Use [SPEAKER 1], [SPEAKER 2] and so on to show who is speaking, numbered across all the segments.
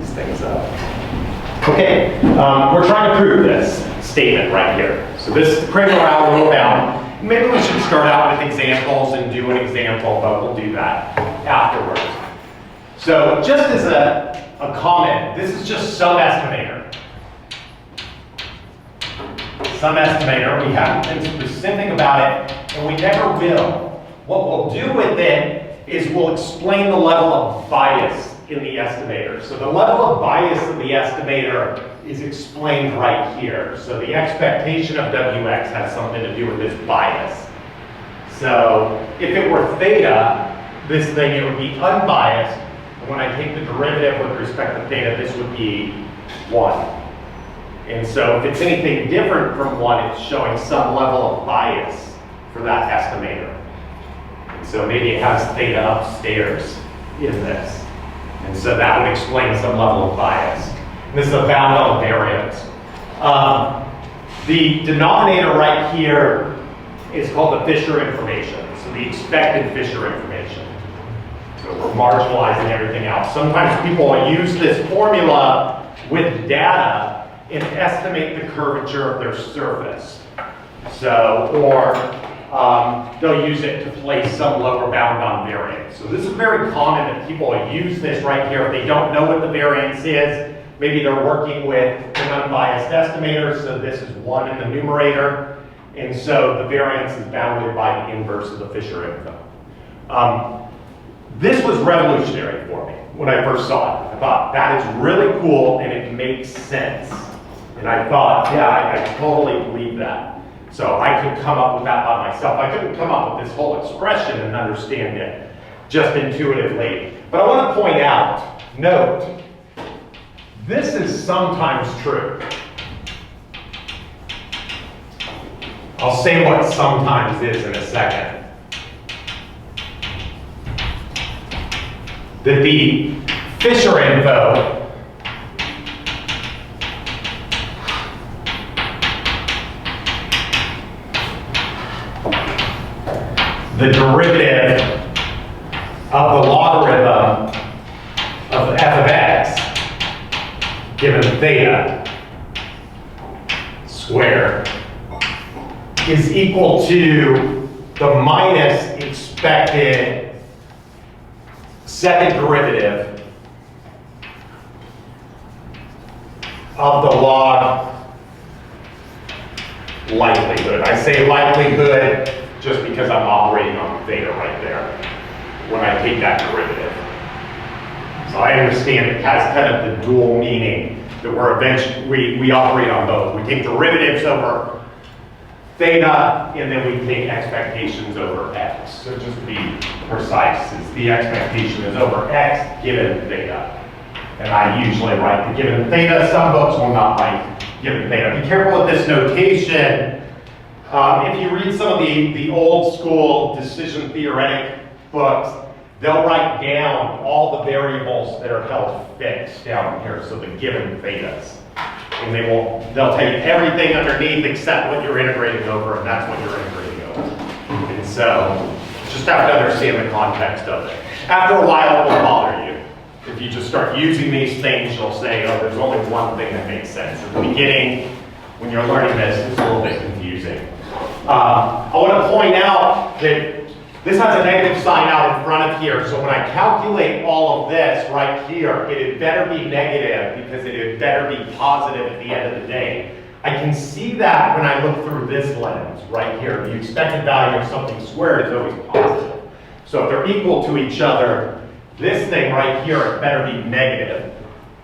[SPEAKER 1] these things up. Okay, we're trying to prove this statement right here. So this is the Cramer rule bound. Maybe we should start out with examples and do an example, but we'll do that afterwards. So just as a comment, this is just some estimator. Some estimator, we haven't been specific about it, and we never will. What we'll do with it is we'll explain the level of bias in the estimator. So the level of bias of the estimator is explained right here. So the expectation of Wx has something to do with this bias. So if it were theta, this thing, it would be unbiased. And when I take the derivative with respect to theta, this would be 1. And so if it's anything different from 1, it's showing some level of bias for that estimator. And so maybe it has theta upstairs in this. And so that would explain some level of bias. And this is a bound on variance. The denominator right here is called the Fisher information. So the expected Fisher information. So we're marginalizing everything else. Sometimes people will use this formula with data and estimate the curvature of their surface. So, or they'll use it to place some lower bound on variance. So this is very common that people use this right here if they don't know what the variance is. Maybe they're working with an unbiased estimator, so this is 1 in the numerator. And so the variance is bounded by the inverse of the Fisher info. This was revolutionary for me when I first saw it. I thought, that is really cool and it makes sense. And I thought, yeah, I totally believe that. So I could come up with that by myself. I couldn't come up with this whole expression and understand it just intuitively. But I want to point out, note, this is sometimes true. I'll say what sometimes is in a second. That the Fisher info the derivative of the logarithm of f of x given theta squared is equal to the minus expected second derivative of the log likelihood. I say likelihood just because I'm operating on theta right there when I take that derivative. So I understand it has kind of the dual meaning that we're eventually, we operate on both. We take derivatives over theta, and then we take expectations over x. So just to be precise, the expectation is over x given theta. And I usually write the given theta. Some books will not write given theta. Be careful with this notation. If you read some of the old school decision theoretic books, they'll write down all the variables that are held fixed down here, so the given thetas. And they'll tell you everything underneath except what you're integrating over, and that's what you're integrating over. And so, just have to understand the context of it. After a while, it won't bother you. If you just start using these things, you'll say, oh, there's only one thing that makes sense. At the beginning, when you're learning this, it's a little bit confusing. I want to point out that this has a negative sign out in front of here, so when I calculate all of this right here, it had better be negative because it had better be positive at the end of the day. I can see that when I look through this lens right here. The expected value of something squared is always positive. So if they're equal to each other, this thing right here, it better be negative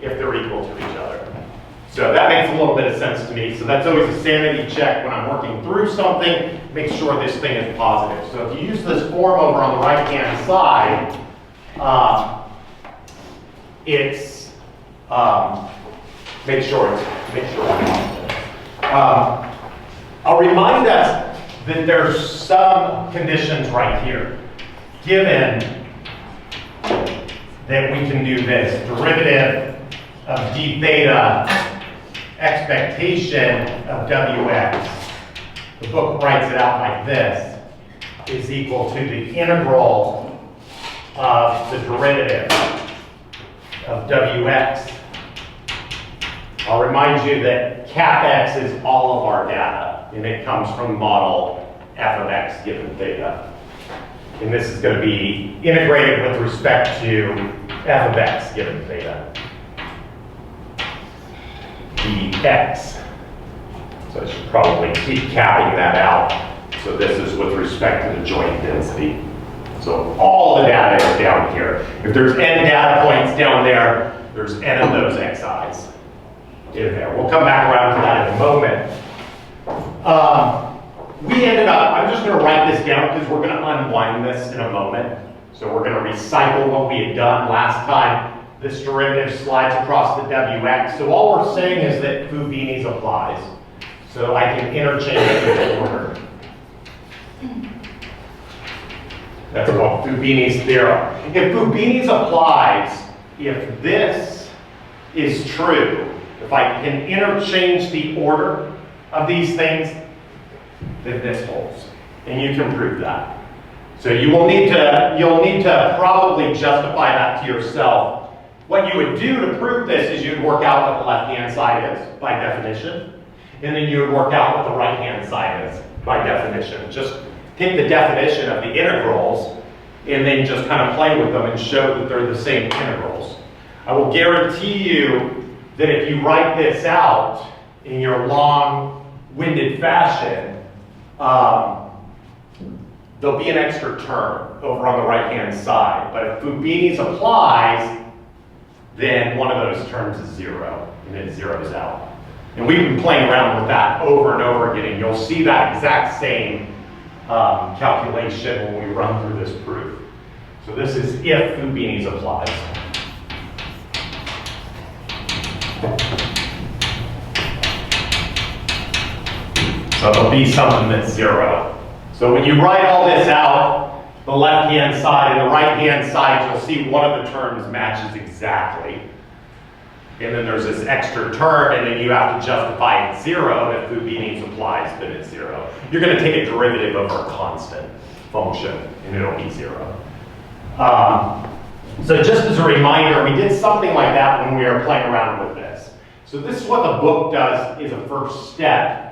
[SPEAKER 1] if they're equal to each other. So that makes a little bit of sense to me. So that's always a sanity check when I'm working through something, make sure this thing is positive. So if you use this form over on the right-hand side, make sure it's positive. I'll remind us that there's some conditions right here. Given that we can do this, derivative of d theta expectation of Wx, the book writes it out like this, is equal to the integral of the derivative of Wx I'll remind you that CapX is all of our data, and it comes from model f of x given theta. And this is going to be integrated with respect to f of x given theta. dx. So I should probably keep capping that out. So this is with respect to the joint density. So all the data is down here. If there's n data points down there, there's n of those xi's in there. We'll come back around to that in a moment. We ended up, I'm just going to write this down because we're going to unwind this in a moment. So we're going to recycle what we had done last time. This derivative slides across the wx. So all we're saying is that Fubini's applies. So I can interchange the order. That's called Fubini's theorem. If Fubini's applies, if this is true, if I can interchange the order of these things, then this holds. And you can prove that. So you'll need to probably justify that to yourself. What you would do to prove this is you'd work out what the left-hand side is by definition. And then you would work out what the right-hand side is by definition. Just take the definition of the integrals and then just kind of play with them and show that they're the same integrals. I will guarantee you that if you write this out in your long-winded fashion, there'll be an extra term over on the right-hand side. But if Fubini's applies, then one of those terms is 0, and it zeroes out. And we've been playing around with that over and over again, and you'll see that exact same calculation when we run through this proof. So this is if Fubini's applies. So it'll be something that's 0. So when you write all this out, the left-hand side and the right-hand side, you'll see one of the terms matches exactly. And then there's this extra term, and then you have to justify it 0, and if Fubini's applies, then it's 0. You're going to take a derivative of our constant function, and it'll be 0. So just as a reminder, we did something like that when we were playing around with this. So this is what the book does is a first step,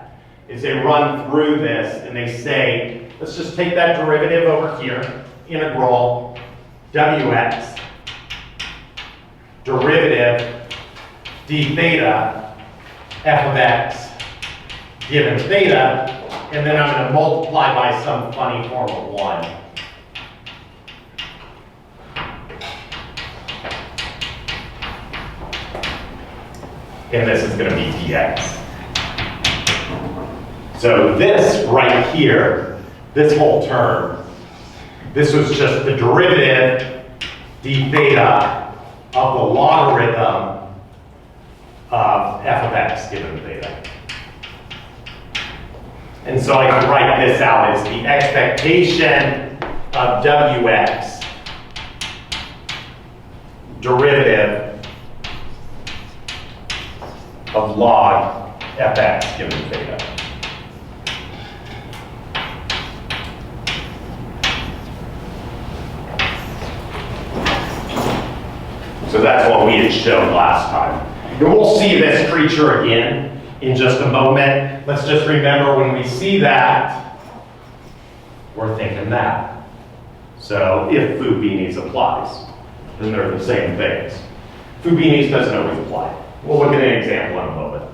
[SPEAKER 1] is they run through this, and they say, let's just take that derivative over here, integral wx, derivative d theta f of x given theta, and then I'm going to multiply by some funny form of 1. And this is going to be dx. So this right here, this whole term, this was just the derivative d theta of the logarithm of f of x given theta. And so I can write this out as the expectation of wx derivative of log fx given theta. So that's what we had shown last time. And we'll see this creature again in just a moment. Let's just remember when we see that, we're thinking that. So if Fubini's applies, then they're the same things. Fubini's doesn't always apply. We'll look at an example in a moment.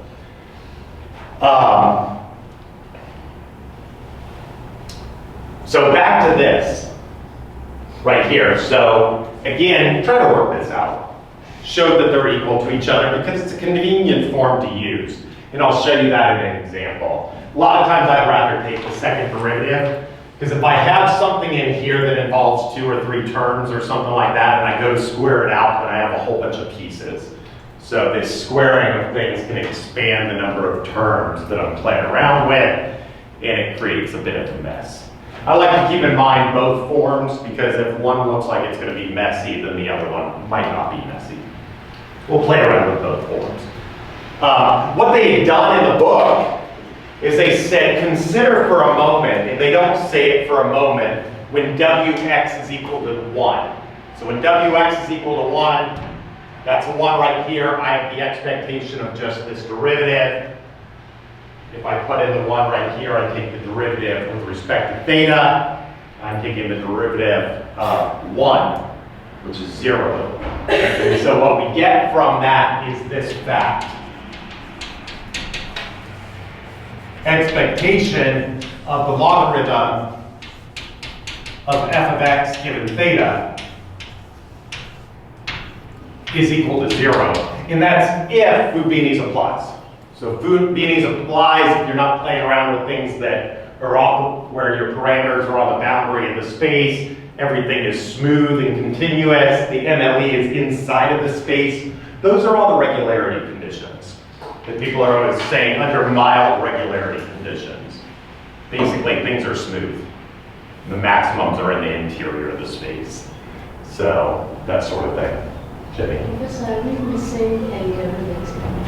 [SPEAKER 1] So back to this right here. So again, try to work this out. Show that they're equal to each other because it's a convenient form to use. And I'll show you that in an example. A lot of times I'd rather take the second derivative because if I have something in here that involves 2 or 3 terms or something like that and I go to square it out, then I have a whole bunch of pieces. So this squaring of things can expand the number of terms that I'm playing around with, and it creates a bit of a mess. I like to keep in mind both forms because if one looks like it's going to be messy, then the other one might not be messy. We'll play around with both forms. What they had done in the book is they said, consider for a moment, and they don't say it for a moment, when wx is equal to 1. So when wx is equal to 1, That's a 1 right here. I have the expectation of just this derivative. If I put in the 1 right here, I take the derivative with respect to theta. I'm taking the derivative of 1, which is 0. And so what we get from that is this fact. Expectation of the logarithm of f of x given theta is equal to 0. And that's if Fubini's applies. So Fubini's applies if you're not playing around with things that are off where your parameters are on the boundary of the space. Everything is smooth and continuous. The MLE is inside of the space. Those are all the regularity conditions that people are always saying under mild regularity conditions. Basically, things are smooth. The maximums are in the interior of the space. So, that sort of thing. Jimmy?
[SPEAKER 2] Because are we missing any other experiment?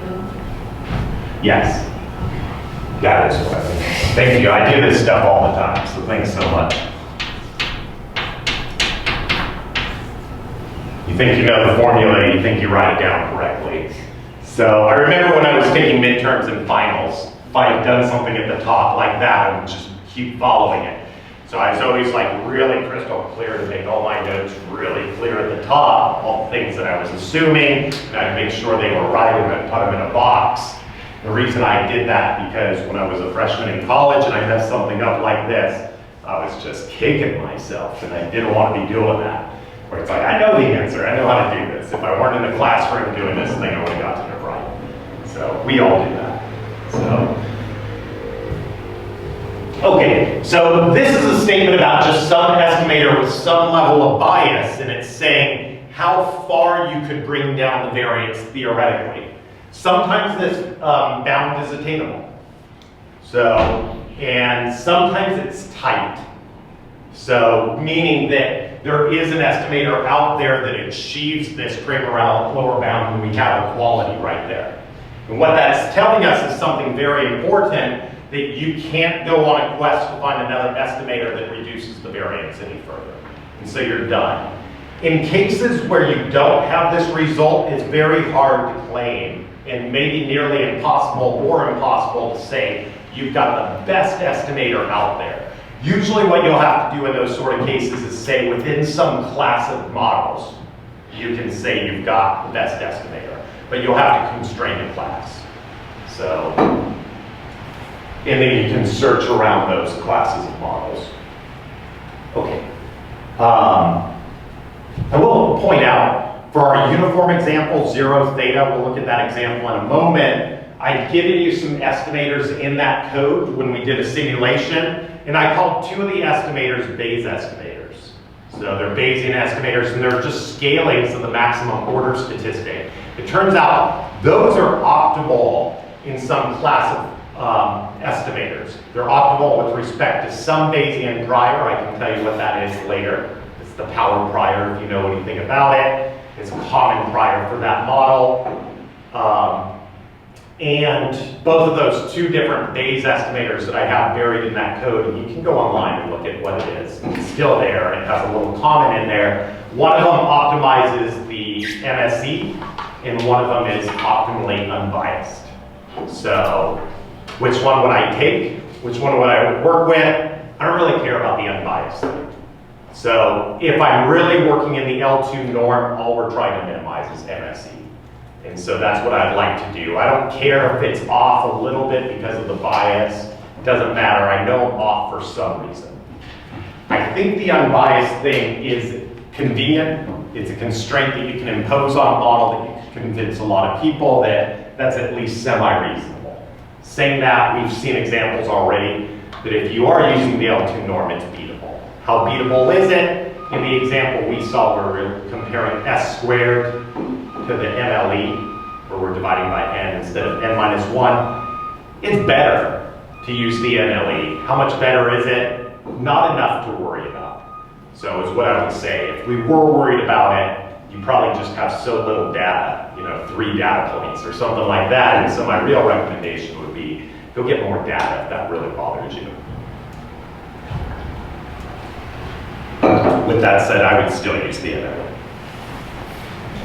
[SPEAKER 2] No?
[SPEAKER 1] Yes. That is what I mean. Thank you. I do this stuff all the time, so thanks so much. You think you know the formula, you think you write it down correctly. So I remember when I was taking midterms and finals, if I had done something at the top like that, I would just keep following it. So I was always like really crystal clear to make all my notes really clear at the top, all the things that I was assuming, and I'd make sure they were right and I'd put them in a box. The reason I did that because when I was a freshman in college and I messed something up like this, I was just kicking myself and I didn't want to be doing that. Where it's like, I know the answer, I know how to do this. If I weren't in the classroom doing this thing, I would have gotten it right. So we all do that. Okay, so this is a statement about just some estimator with some level of bias, and it's saying how far you could bring down the variance theoretically. Sometimes this bound is attainable. And sometimes it's tight. So, meaning that there is an estimator out there that achieves this Cramer lower bound and we have equality right there. And what that's telling us is something very important, that you can't go on a quest to find another estimator that reduces the variance any further. And so you're done. In cases where you don't have this result, it's very hard to claim and maybe nearly impossible or impossible to say you've got the best estimator out there. Usually what you'll have to do in those sort of cases is say within some class of models, you can say you've got the best estimator, but you'll have to constrain the class. So, and then you can search around those classes of models. Okay. I will point out, for our uniform example, 0 theta, we'll look at that example in a moment. I've given you some estimators in that code when we did a simulation, and I called 2 of the estimators Bayes estimators. So they're Bayesian estimators, and they're just scalings of the maximum order statistic. It turns out those are optimal in some class of estimators. They're optimal with respect to some Bayesian prior. I can tell you what that is later. It's the power prior, if you know anything about it. It's a common prior for that model. And both of those 2 different Bayes estimators that I have buried in that code, and you can go online and look at what it is. It's still there, and it has a little comment in there. One of them optimizes the MSE, and one of them is optimally unbiased. So, which one would I take? Which one would I work with? I don't really care about the unbiased thing. So, if I'm really working in the L2 norm, all we're trying to minimize is MSE. And so that's what I'd like to do. I don't care if it's off a little bit because of the bias. It doesn't matter. I know I'm off for some reason. I think the unbiased thing is convenient. It's a constraint that you can impose on a model that you can convince a lot of people that that's at least semi-reasonable. Saying that, we've seen examples already that if you are using the L2 norm, it's beatable. How beatable is it? In the example we saw where we're comparing s squared to the MLE, where we're dividing by n instead of n minus 1, it's better to use the MLE. How much better is it? Not enough to worry about. So is what I would say. If we were worried about it, you probably just have so little data, 3 data points or something like that. And so my real recommendation would be go get more data if that really bothers you. With that said, I would still use the MLE.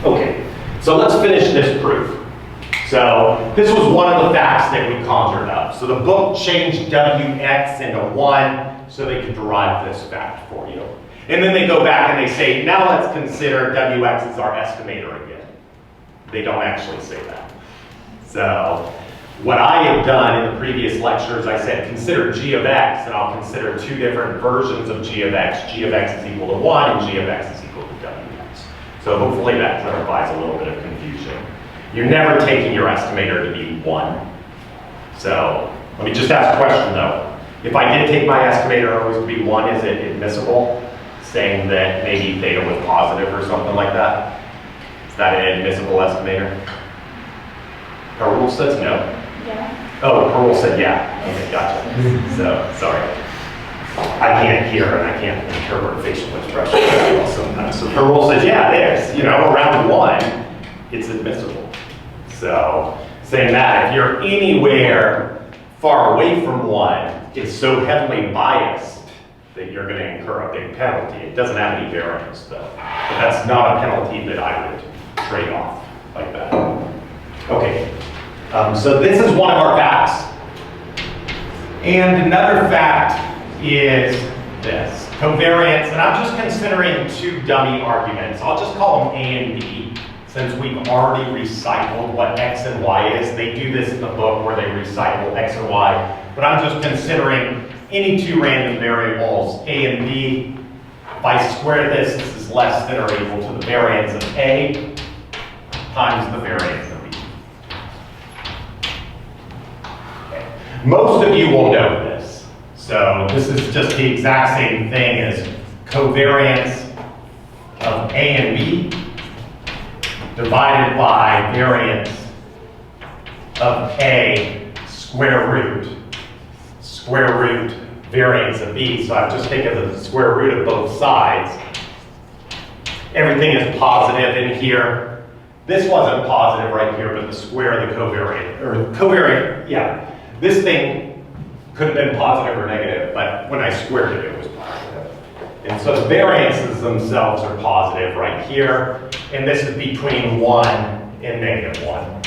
[SPEAKER 1] Okay, so let's finish this proof. So this was one of the facts that we conjured up. So the book changed Wx into 1 so they could derive this fact for you. And then they go back and they say, now let's consider Wx as our estimator again. They don't actually say that. So what I have done in the previous lectures, I said consider g of x, and I'll consider 2 different versions of g of x. G of x is equal to 1 and g of x is equal to Wx. So hopefully that clarifies a little bit of confusion. You're never taking your estimator to be 1. So let me just ask a question though. If I did take my estimator always to be 1, is it admissible? Saying that maybe theta was positive or something like that? Is that an admissible estimator? Our rule says no.
[SPEAKER 2] Yeah.
[SPEAKER 1] Oh, her rule said yeah. Okay, gotcha. So, sorry. I can't hear and I can't interpret facial expressions very well sometimes. So her rule says yeah, there's, around 1, it's admissible. So, saying that, if you're anywhere far away from 1, it's so heavily biased that you're going to incur a big penalty. It doesn't have any variance though. But that's not a penalty that I would trade off like that. Okay, so this is one of our facts. And another fact is this, covariance, and I'm just considering 2 dummy arguments. I'll just call them A and B, since we've already recycled what X and Y is. They do this in the book where they recycle X and Y, but I'm just considering any 2 random variables, A and B. If I square this, this is less than or equal to the variance of A times the variance of B. Okay. Most of you will know this. So this is just the exact same thing as covariance of A and B divided by variance of A square root variance of B. So I've just taken the square root of both sides. Everything is positive in here. This wasn't positive right here, but the square of the covariant, yeah. This thing could have been positive or negative, but when I squared it, it was positive. And so the variances themselves are positive right here, and this is between 1 and -1.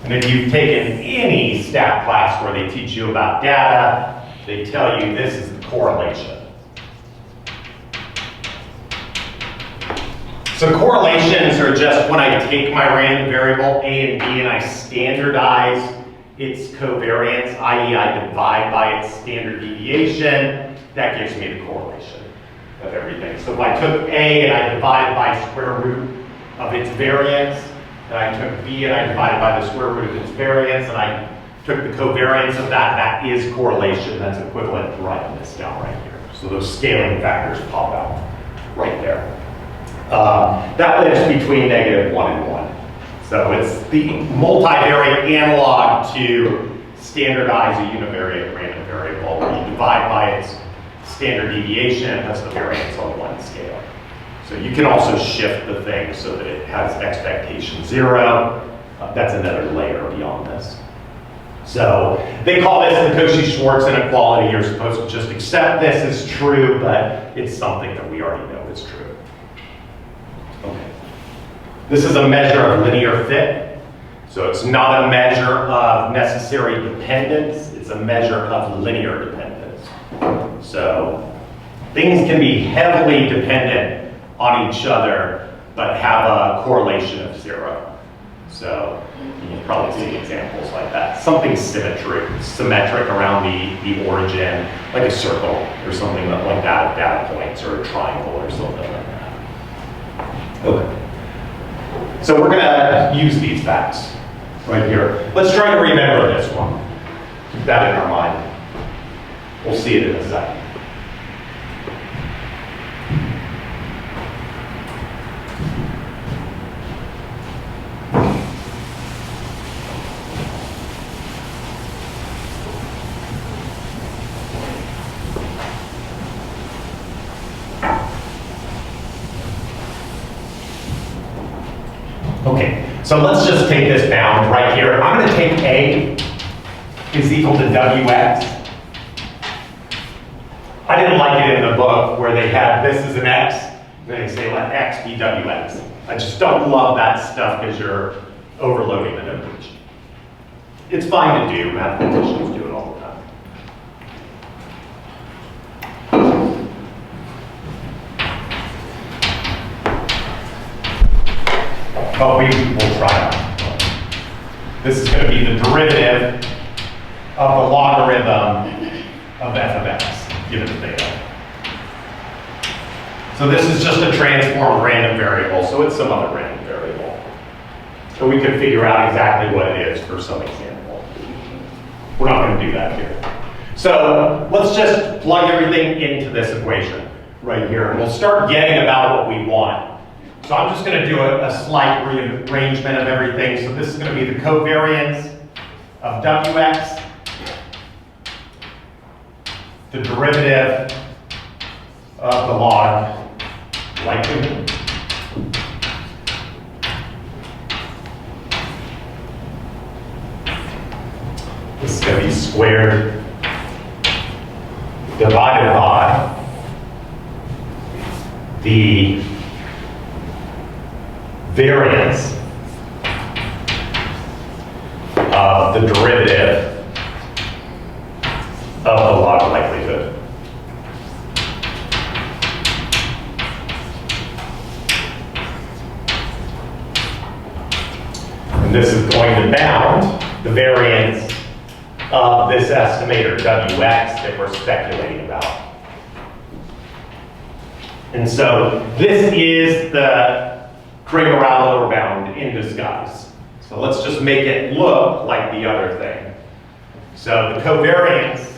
[SPEAKER 1] And if you've taken any stat class where they teach you about data, they tell you this is the correlation. So correlations are just when I take my random variable A and B and I standardize its covariance, i.e. I divide by its standard deviation, that gives me the correlation of everything. So if I took A and I divided by square root of its variance, and I took B and I divided by the square root of its variance, and I took the covariance of that, that is correlation. That's equivalent to writing this down right here. So those scaling factors pop out right there. That lives between -1 and 1. So it's the multivariate analog to standardize a univariate random variable where you divide by its standard deviation, that's the variance on 1 scale. So you can also shift the thing so that it has expectation 0. That's another layer beyond this. So they call this the Cauchy-Schwarz inequality. You're supposed to just accept this as true, but it's something that we already know is true. Okay. This is a measure of linear fit. So it's not a measure of necessary dependence. It's a measure of linear dependence. So things can be heavily dependent on each other, but have a correlation of 0. So you've probably seen examples like that. Something symmetric around the origin, like a circle or something like that of data points, or a triangle or something like that. Okay. So we're going to use these facts right here. Let's try to remember this one. Keep that in our mind. We'll see it in a second. Okay, so let's just take this bound right here. I'm going to take A is equal to Wx. I didn't like it in the book where they had this as an x, Then you say let x be wx. I just don't love that stuff because you're overloading the notation. It's fine to do, mathematicians do it all the time. But we will try it. This is going to be the derivative of the logarithm of f of x given theta. So this is just a transformed random variable, so it's some other random variable. So we could figure out exactly what it is for some example. We're not going to do that here. So let's just plug everything into this equation right here, and we'll start getting about what we want. So I'm just going to do a slight rearrangement of everything. So this is going to be the covariance of wx, the derivative of the log likelihood, this is going to be squared divided by the variance of the derivative of the log likelihood. And this is going to bound the variance of this estimator wx that we're speculating about. And so this is the Cramer lower bound in disguise. So let's just make it look like the other thing. So the covariance,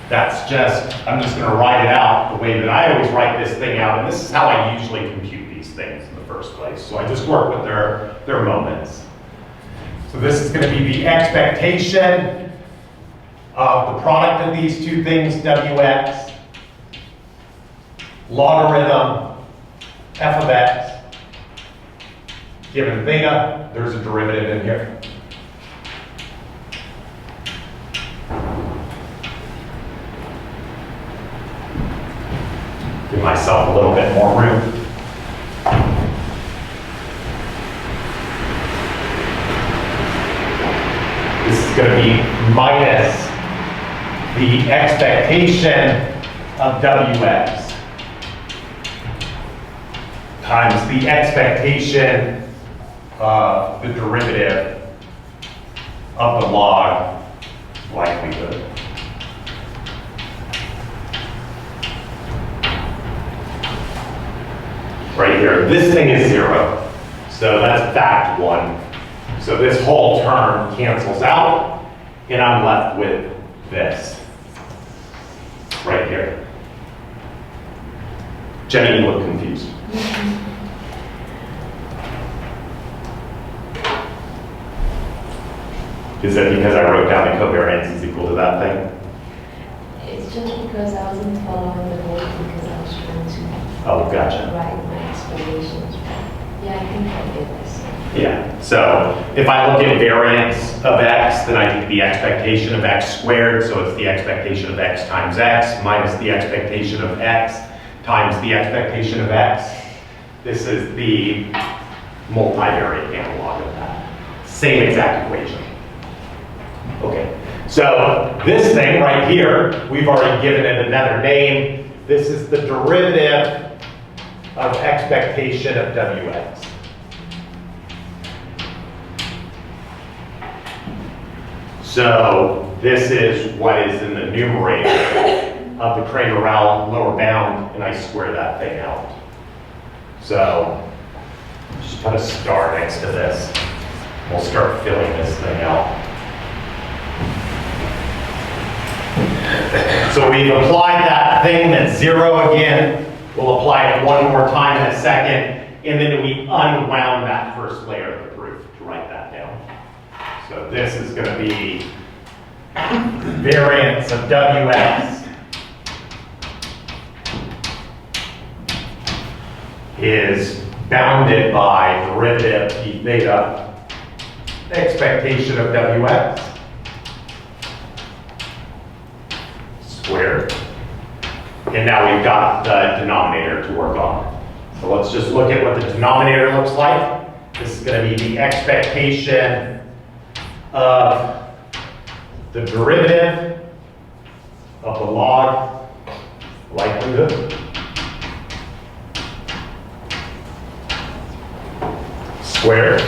[SPEAKER 1] that's just, I'm just going to write it out the way that I always write this thing out. And this is how I usually compute these things in the first place. So I just work with their moments. So this is going to be the expectation of the product of these two things, wx, logarithm f of x, given theta. There's a derivative in here. Give myself a little bit more room. This is going to be minus the expectation of wx times the expectation of the derivative of the log likelihood. Right here, this thing is 0, so that's fact 1. So this whole term cancels out, and I'm left with this right here. Jenny, you look confused. Is that because I wrote down the covariance is equal to that thing?
[SPEAKER 2] It's just because I wasn't following the whole because I was trying to
[SPEAKER 1] Gotcha.
[SPEAKER 2] write my explanations. Yeah, I think I did this.
[SPEAKER 1] Yeah, so if I look at variance of x, then I take the expectation of x squared, so it's the expectation of x times x minus the expectation of x times the expectation of x. This is the multivariate analog of that. Same exact equation. Okay, so this thing right here, we've already given it another name. This is the derivative of expectation of wx. So this is what is in the numerator of the Cramer lower bound, and I square that thing out. So just put a star next to this. We'll start filling this thing out. So we've applied that thing that's 0 again. We'll apply it one more time in a second, and then we unwound that first layer of the proof to write that down. So this is going to be variance of wx is bounded by derivative d theta expectation of wx squared And now we've got the denominator to work on. So let's just look at what the denominator looks like. This is going to be the expectation of the derivative of the log likelihood squared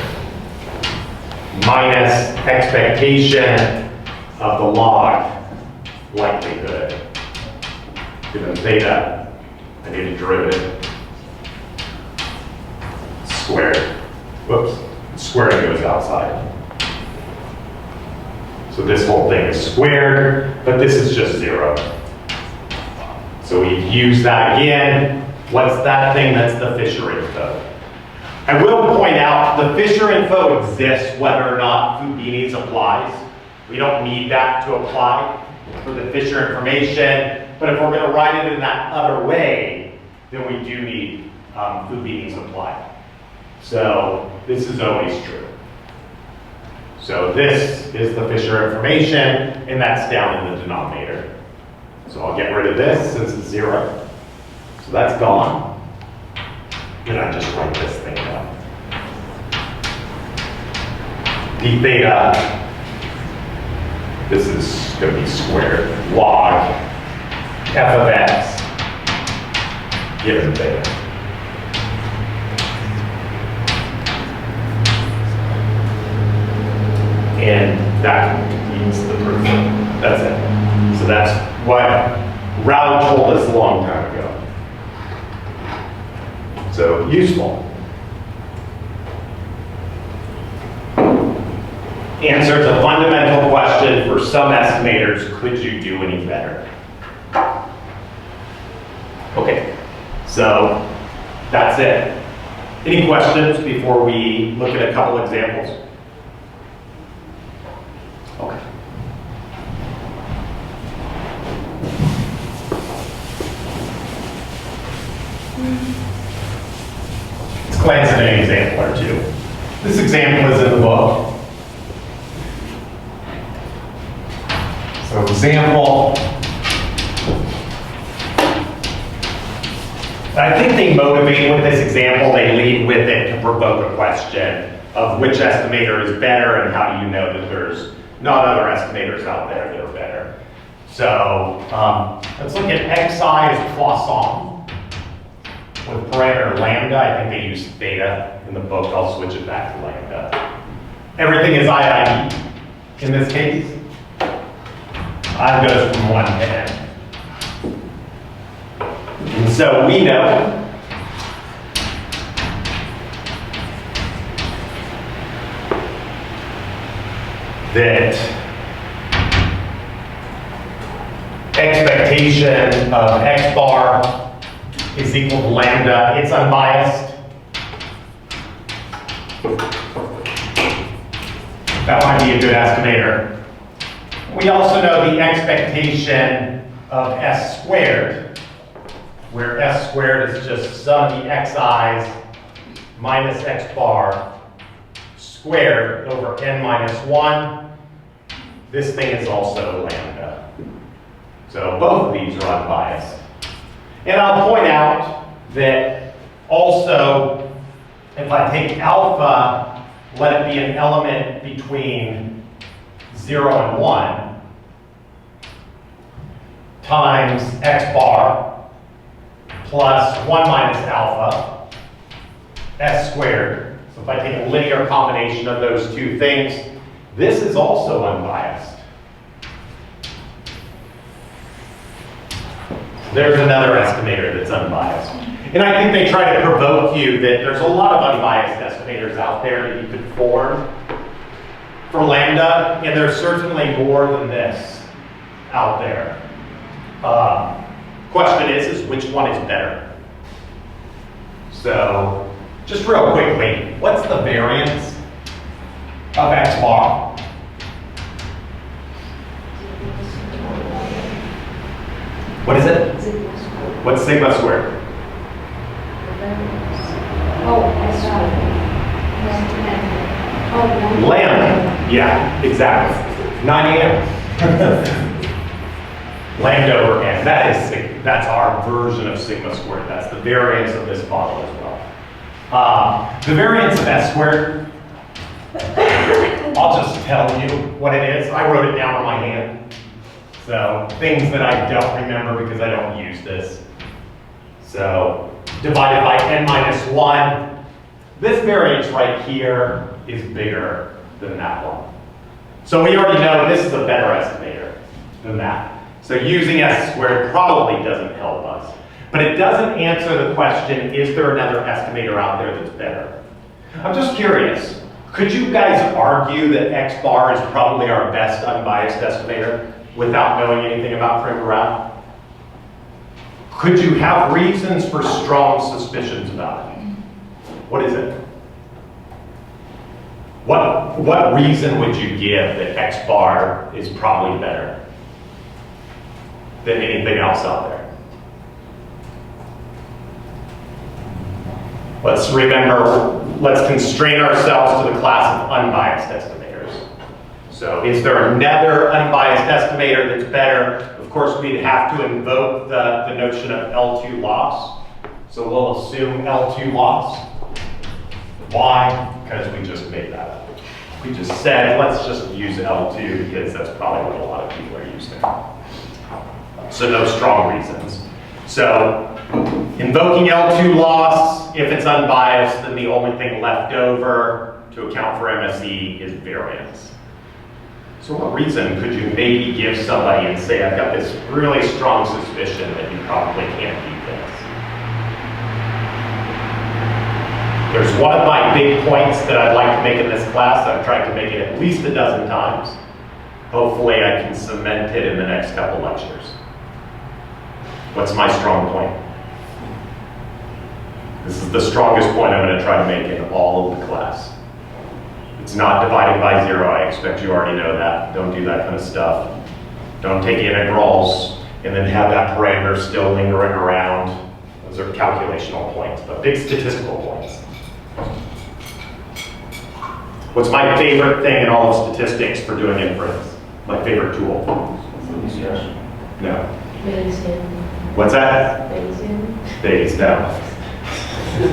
[SPEAKER 1] minus expectation of the log likelihood given theta. I need a derivative squared. Whoops, squaring goes outside. So this whole thing is squared, but this is just 0. So we use that again. What's that thing? That's the Fisher info. I will point out the Fisher info exists whether or not Fubini's applies. We don't need that to apply for the Fisher information, but if we're going to write it in that other way, then we do need Fubini's apply. So this is always true. So this is the Fisher information, and that's down in the denominator. So I'll get rid of this since it's 0. So that's gone. Then I just write this thing down. D theta, this is going to be squared, log f of x given theta. And that completes the proof. That's it. So that's what Rao told us a long time ago. So useful. Answer to a fundamental question for some estimators, could you do any better? Okay, so that's it. Any questions before we look at a couple examples? Okay. Let's glance at an example or two. This example is in the book. So example, I think they motivate with this example, they lead with it to provoke a question of which estimator is better and how do you know that there's not other estimators out there that are better. So let's look at xi as Poisson with parameter lambda. I think they use theta in the book. I'll switch it back to lambda. Everything is IID in this case. I goes from 1 to n. And so we know that expectation of x bar is equal to lambda. It's unbiased. That might be a good estimator. We also know the expectation of s squared, where s squared is just sum of the xi's minus x bar squared over n minus 1. This thing is also lambda. So both of these are unbiased. And I'll point out that also, if I take alpha, let it be an element between 0 and 1 times x bar plus 1 minus alpha s squared. So if I take a linear combination of those two things, this is also unbiased. There's another estimator that's unbiased. And I think they try to provoke you that there's a lot of unbiased estimators out there that you could form for lambda, and there's certainly more than this out there. Question is which one is better? So, just real quickly, what's the variance of x bar? What is it? What's sigma squared? Lambda. Yeah, exactly. 9 a.m. Lambda over n. That is sigma. that's our version of sigma squared. That's the variance of this model as well. The variance of S squared, I'll just tell you what it is. I wrote it down on my hand. So things that I don't remember because I don't use this. So divided by n minus 1. This variance right here is bigger than that one. So we already know this is a better estimator than that. So using S squared probably doesn't help us. But it doesn't answer the question, is there another estimator out there that's better? I'm just curious, could you guys argue that X bar is probably our best unbiased estimator without knowing anything about Cramer? Could you have reasons for strong suspicions about it? What is it? What reason would you give that X bar is probably better than anything else out there? Let's remember, let's constrain ourselves to the class of unbiased estimators. So is there another unbiased estimator that's better? Of course, we'd have to invoke the notion of L2 loss. So we'll assume L2 loss. Why? Because we just made that up. We just said, let's just use L2 because that's probably what a lot of people are using. So no strong reasons. So invoking L2 loss, if it's unbiased, then the only thing left over to account for MSE is variance. So what reason could you maybe give somebody and say, I've got this really strong suspicion that you probably can't do this? There's one of my big points that I'd like to make in this class. I've tried to make it at least a dozen times. Hopefully I can cement it in the next couple lectures. What's my strong point? This is the strongest point I'm going to try to make in all of the class. It's not dividing by 0. I expect you already know that. Don't do that kind of stuff. Don't take integrals and then have that parameter still lingering around. Those are calculational points, but big statistical points. What's my favorite thing in all of statistics for doing inference? My favorite tool? No. What's that? Bayes, no.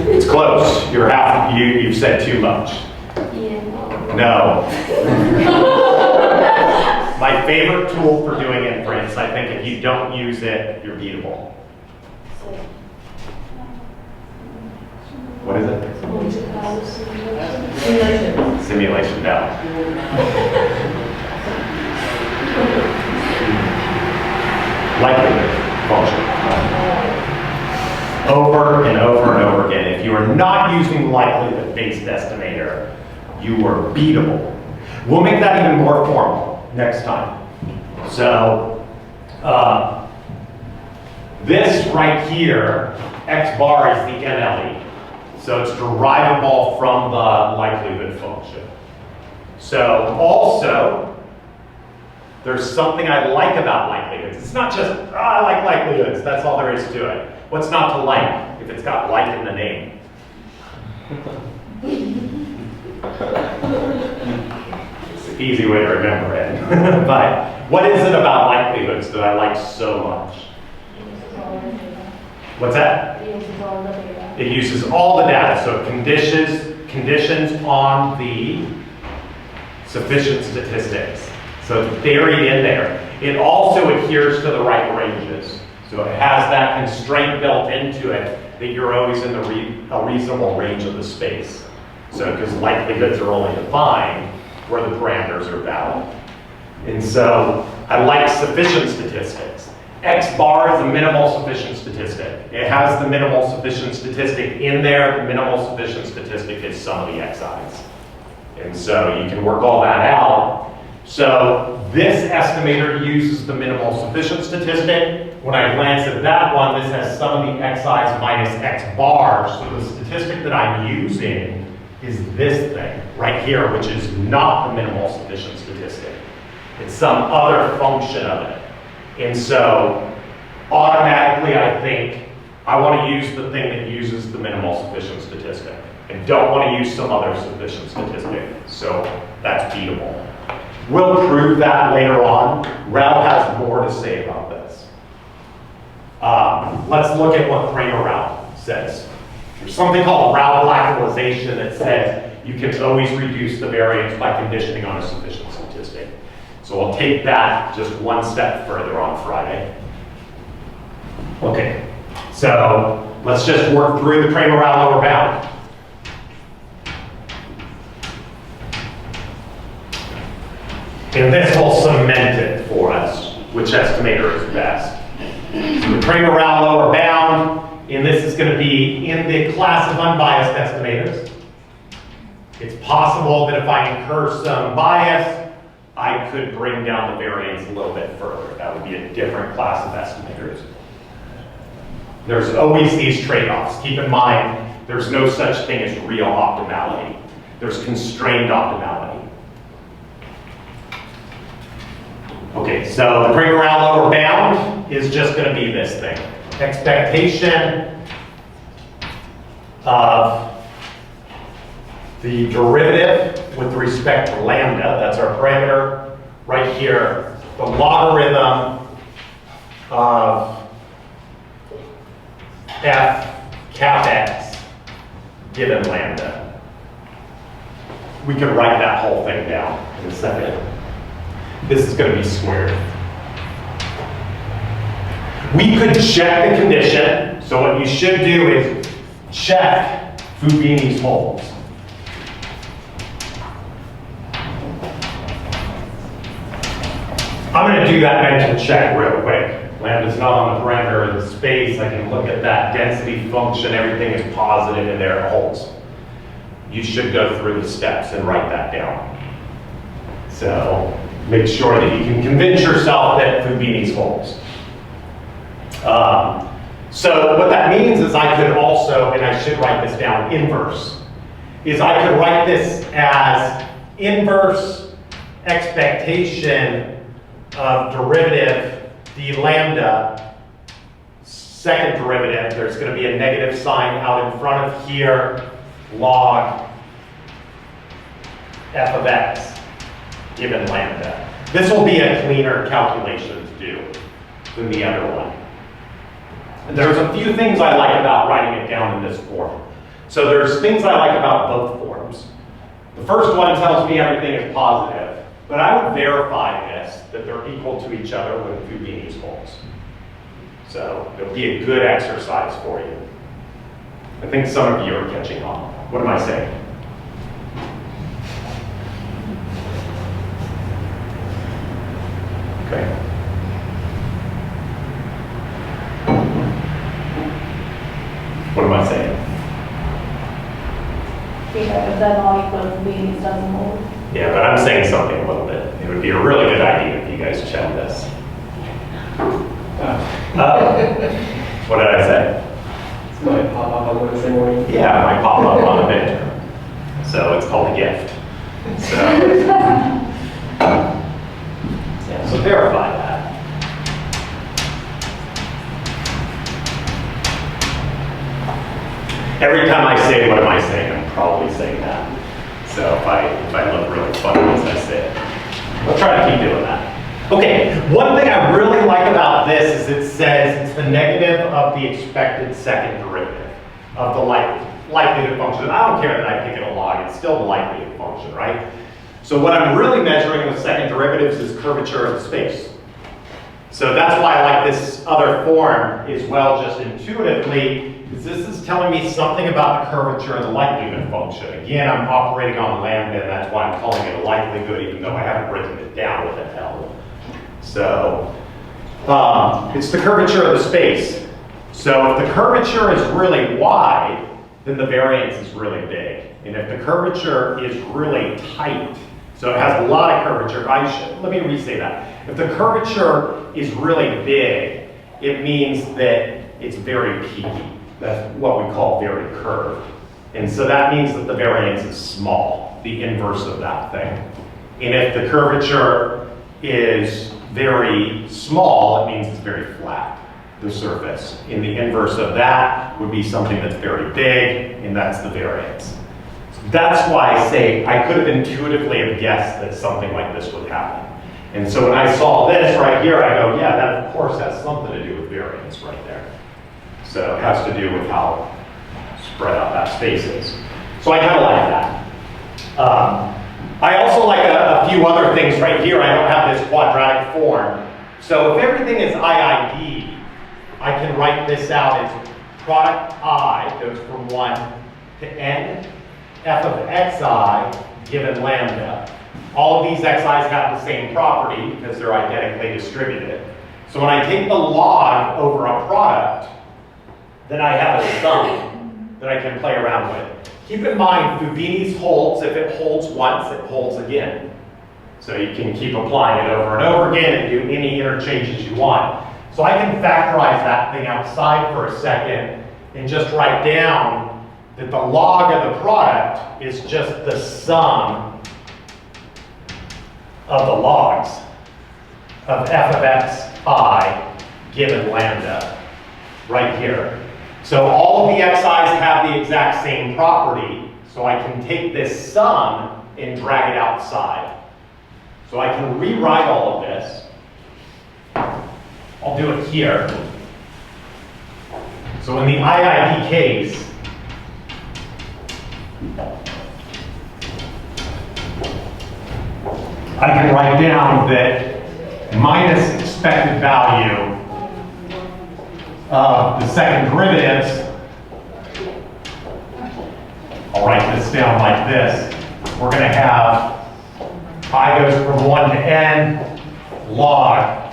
[SPEAKER 1] It's close. You're half. You've said too much. No. My favorite tool for doing inference, I think if you don't use it, you're beatable. What is it? Simulation, no. Likelihood function. Over and over and over again. If you are not using likelihood-based estimator, you are beatable. We'll make that even more formal next time. So this right here, X bar is the NLE. So it's derivable from the likelihood function. So also, there's something I like about likelihoods. It's not just, I like likelihoods, that's all there is to it. What's not to like if it's got like in the name? It's an easy way to remember it. But what is it about likelihoods that I like so much? What's that? It uses all the data, so conditions on the sufficient statistics. So it's buried in there. It also adheres to the right ranges. So it has that constraint built into it that you're always in a reasonable range of the space. So because likelihoods are only defined where the parameters are valid. And so I like sufficient statistics. X bar is the minimal sufficient statistic. It has the minimal sufficient statistic in there. The minimal sufficient statistic is sum of the xi's. And so you can work all that out. So this estimator uses the minimal sufficient statistic. When I glance at that one, this has sum of the xi's minus X bar. So the statistic that I'm using is this thing right here, which is not the minimal sufficient statistic. It's some other function of it. And so automatically I think I want to use the thing that uses the minimal sufficient statistic and don't want to use some other sufficient statistic. So that's beatable. We'll prove that later on. Rao has more to say about this. Let's look at what Cramer route says. There's something called route lateralization that says you can always reduce the variance by conditioning on a sufficient statistic. So I'll take that just one step further on Friday. Okay, so let's just work through the Cramer route lower bound. And this will cement it for us, which estimator is best. So the Cramer route lower bound, and this is going to be in the class of unbiased estimators. It's possible that if I incur some bias, I could bring down the variance a little bit further. That would be a different class of estimators. There's always these trade-offs. Keep in mind, there's no such thing as real optimality. There's constrained optimality. Okay, so the Cramer route lower bound is just going to be this thing. Expectation of the derivative with respect to lambda, that's our parameter right here, the logarithm of f cap x given lambda. We could write that whole thing down in a second. This is going to be squared. We could check the condition. So what you should do is check Fubini's holds. I'm going to do that mental check real quick. Lambda's not on the parameter of the space. I can look at that density function. Everything is positive and there it holds. You should go through the steps and write that down. So make sure that you can convince yourself that Fubini's holds. So what that means is I could also, and I should write this down, inverse, is I could write this as inverse expectation of derivative d lambda, second derivative, there's going to be a negative sign out in front of here, log f of x given lambda. This will be a cleaner calculation to do than the other one. And there's a few things I like about writing it down in this form. So there's things I like about both forms. The first one tells me everything is positive, but I would verify this, that they're equal to each other with Fubini's holds. So it'll be a good exercise for you. I think some of you are catching on. What am I saying? Okay. What am I saying?
[SPEAKER 2] If they're not equal, Fubini's doesn't hold.
[SPEAKER 1] Yeah, but I'm saying something a little bit. It would be a really good idea if you guys check this. What did I say?
[SPEAKER 3] It might pop up on Wednesday morning.
[SPEAKER 1] Yeah, it might pop up on a midterm. So it's called a gift. So, yeah, so verify that. Every time I say, what am I saying? I'm probably saying that. So if I look really funny as I say it, I'll try to keep doing that. Okay, one thing I really like about this is it says it's the negative of the expected second derivative of the likelihood function. And I don't care that I pick it a log, it's still the likelihood function, right? So what I'm really measuring with second derivatives is curvature of the space. So that's why I like this other form as well, just intuitively, because this is telling me something about the curvature of the likelihood function. Again, I'm operating on lambda, and that's why I'm calling it a likelihood, even though I haven't written it down with an L. So it's the curvature of the space. So if the curvature is really wide, then the variance is really big. And if the curvature is really tight, so it has a lot of curvature, let me re-say that. If the curvature is really big, it means that it's very peaky. That's what we call very curved. And so that means that the variance is small, the inverse of that thing. And if the curvature is very small, it means it's very flat, the surface. And the inverse of that would be something that's very big, and that's the variance. So that's why I say I could have intuitively have guessed that something like this would happen. And so when I saw this right here, I go, yeah, that of course has something to do with variance right there. So it has to do with how spread out that space is. So I kind of like that. I also like a few other things right here. I don't have this quadratic form. So if everything is IID, I can write this out as product I goes from 1 to n, f of xi given lambda. All of these xi's have the same property because they're identically distributed. So when I take the log over a product, then I have a sum that I can play around with. Keep in mind, Fubini's holds. If it holds once, it holds again. So you can keep applying it over and over again and do any interchanges you want. So I can factorize that thing outside for a second and just write down that the log of the product is just the sum of the logs of f of xi given lambda right here. So all of the xi's have the exact same property, so I can take this sum and drag it outside. So I can rewrite all of this. I'll do it here. So in the IID case, I can write down that minus expected value of the second derivatives, I'll write this down like this. We're going to have I goes from 1 to n log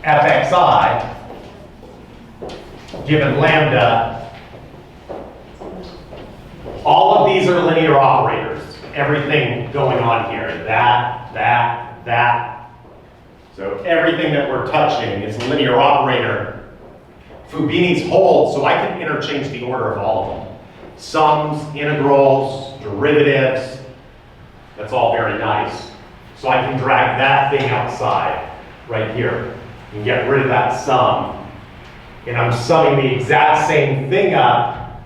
[SPEAKER 1] fxi given lambda. All of these are linear operators. Everything going on here, that. So everything that we're touching is a linear operator. Fubini's holds, so I can interchange the order of all of them. Sums, integrals, derivatives, that's all very nice. So I can drag that thing outside right here and get rid of that sum. And I'm summing the exact same thing up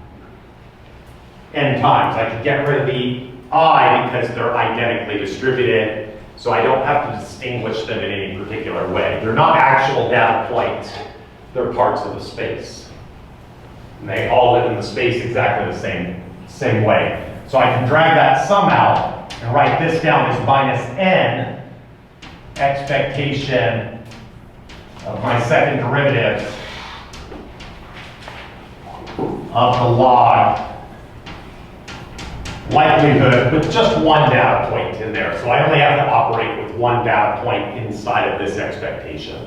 [SPEAKER 1] n times. I could get rid of the I because they're identically distributed, so I don't have to distinguish them in any particular way. They're not actual data points. They're parts of the space. And they all live in the space exactly the same way. So I can drag that sum out and write this down as minus n expectation of my second derivative of the log likelihood with just one data point in there. So I only have to operate with one data point inside of this expectation.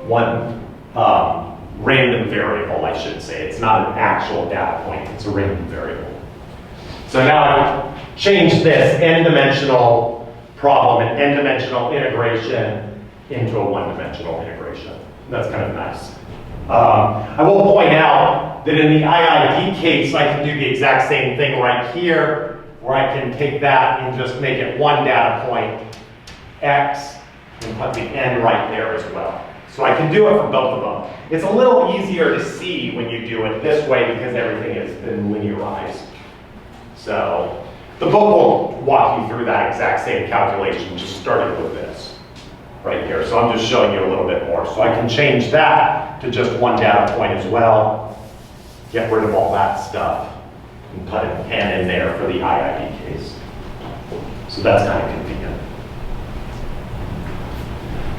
[SPEAKER 1] One random variable, I should say. It's not an actual data point, it's a random variable. So now I've changed this n-dimensional problem and n-dimensional integration into a one-dimensional integration. And that's kind of nice. I will point out that in the IID case, I can do the exact same thing right here, where I can take that and just make it one data point, x, and put the n right there as well. So I can do it for both of them. It's a little easier to see when you do it this way because everything has been linearized. So the book will walk you through that exact same calculation, just starting with this right here. So I'm just showing you a little bit more. So I can change that to just one data point as well, get rid of all that stuff, and put an n in there for the IID case. So that's kind of convenient.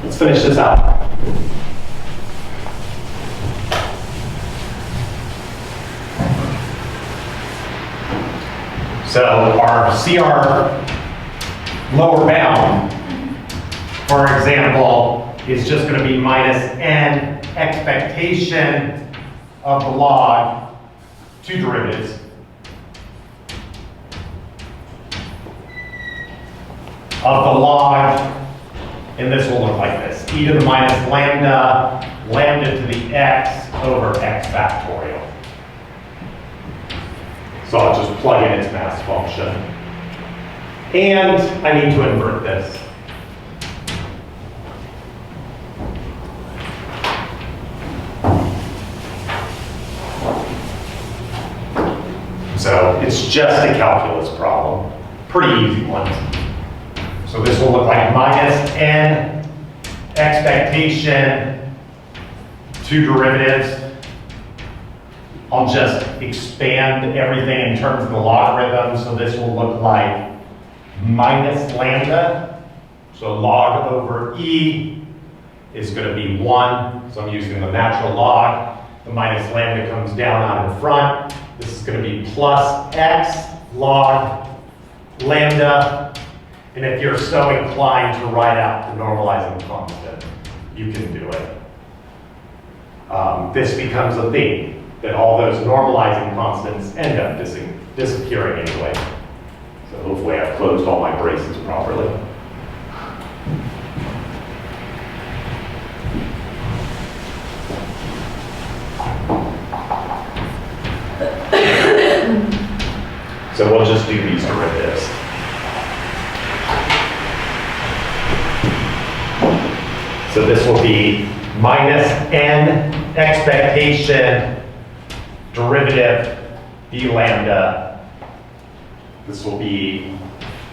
[SPEAKER 1] Let's finish this out. So our CR lower bound, for example, is just going to be minus n expectation of the log, two derivatives, of the log, and this will look like this, e to the minus lambda, lambda to the x over x factorial. So I'll just plug in its mass function. And I need to invert this. So it's just a calculus problem. Pretty easy one. So this will look like minus n expectation, two derivatives I'll just expand everything in terms of the logarithm. So this will look like minus lambda. So log over E is going to be 1. So I'm using the natural log. The minus lambda comes down out in front. This is going to be plus x log lambda. And if you're so inclined to write out the normalizing constant, you can do it. This becomes a theme, that all those normalizing constants end up disappearing anyway. So hopefully I've closed all my braces properly. So we'll just do these derivatives. So this will be minus n expectation derivative d lambda. This will be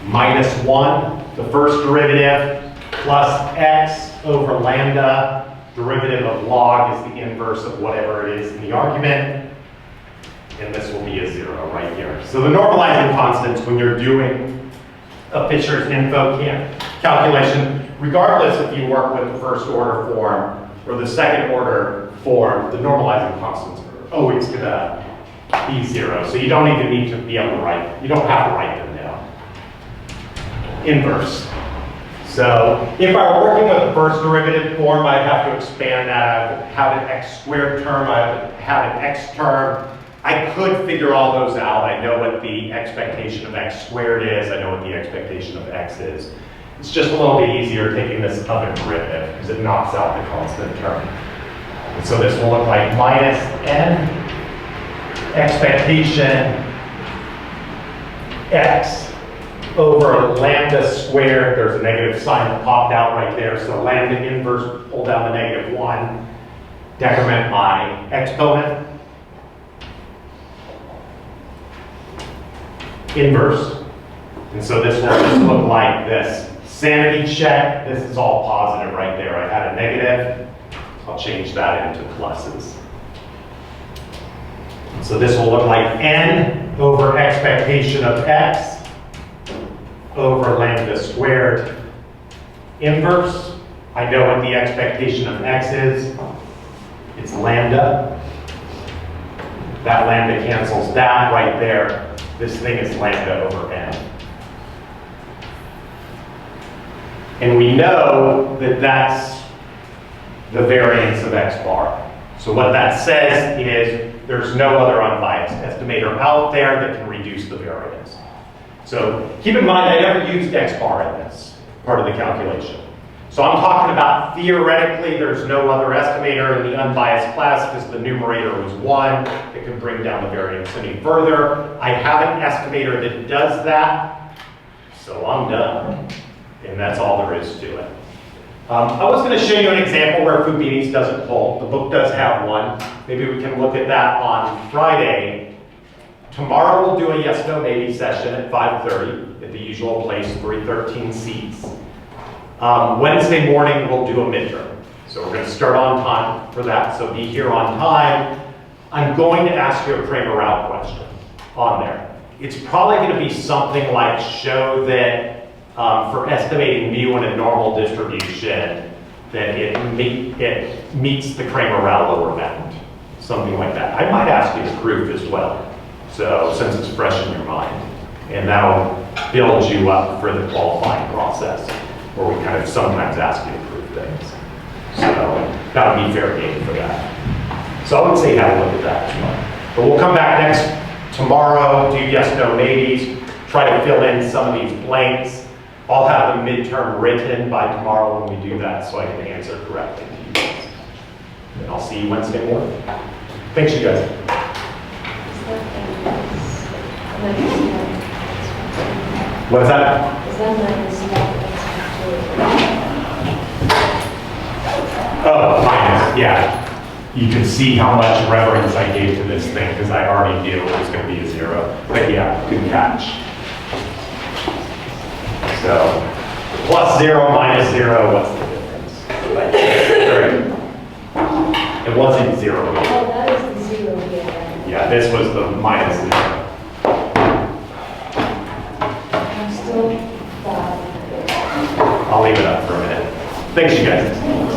[SPEAKER 1] minus 1, the first derivative, plus x over lambda. Derivative of log is the inverse of whatever it is in the argument. And this will be a 0 right here. So the normalizing constants when you're doing a Fisher's info calculation, regardless if you work with the first order form or the second order form, the normalizing constants are always going to be 0. So you don't even need to be able to write, you don't have to write them down. Inverse. So if I were working with the first derivative form, I'd have to expand that. I would have an x squared term, I would have an x term. I could figure all those out. I know what the expectation of x squared is. I know what the expectation of x is. It's just a little bit easier taking this other derivative because it knocks out the constant term. And so this will look like minus n expectation x over lambda squared. There's a negative sign that popped out right there. So lambda inverse, pull down the -1, decrement my exponent. Inverse. And so this will just look like this. Sanity check, this is all positive right there. I had a negative. I'll change that into pluses. So this will look like n over expectation of x over lambda squared. Inverse, I know what the expectation of x is. It's lambda. That lambda cancels that right there. This thing is lambda over n. And we know that that's the variance of x bar. So what that says is there's no other unbiased estimator out there that can reduce the variance. So keep in mind I never used x bar in this part of the calculation. So I'm talking about theoretically there's no other estimator in the unbiased class because the numerator was 1. It can bring down the variance any further. I have an estimator that does that, so I'm done. And that's all there is to it. I was going to show you an example where Fubini's doesn't hold. The book does have one. Maybe we can look at that on Friday. Tomorrow we'll do a yes, no, maybe session at 5:30 at the usual place, 313 seats. Wednesday morning we'll do a midterm. So we're going to start on time for that, so be here on time. I'm going to ask you a Cramer route question on there. It's probably going to be something like show that for estimating mu in a normal distribution, that it meets the Cramer route lower bound. Something like that. I might ask you the proof as well. So since it's fresh in your mind. And that'll build you up for the qualifying process, where we kind of sometimes ask you to prove things. So that would be fair game for that. So I would say have a look at that as well. But we'll come back tomorrow, do yes, no, maybes, try to fill in some of these blanks. I'll have the midterm written by tomorrow when we do that so I can answer correctly to you guys. And I'll see you Wednesday morning. Thanks, you guys. What's that?
[SPEAKER 2] Is that minus
[SPEAKER 1] Oh, minus, yeah. You can see how much reference I gave to this thing because I already knew it was going to be a 0. But yeah, good catch. So, plus 0, minus 0, what's the difference? It wasn't 0.
[SPEAKER 2] Oh, that is the 0 here.
[SPEAKER 1] Yeah. Yeah, this was the minus zero.
[SPEAKER 2] I'm still bad.
[SPEAKER 1] I'll leave it up for a minute. Thanks, you guys.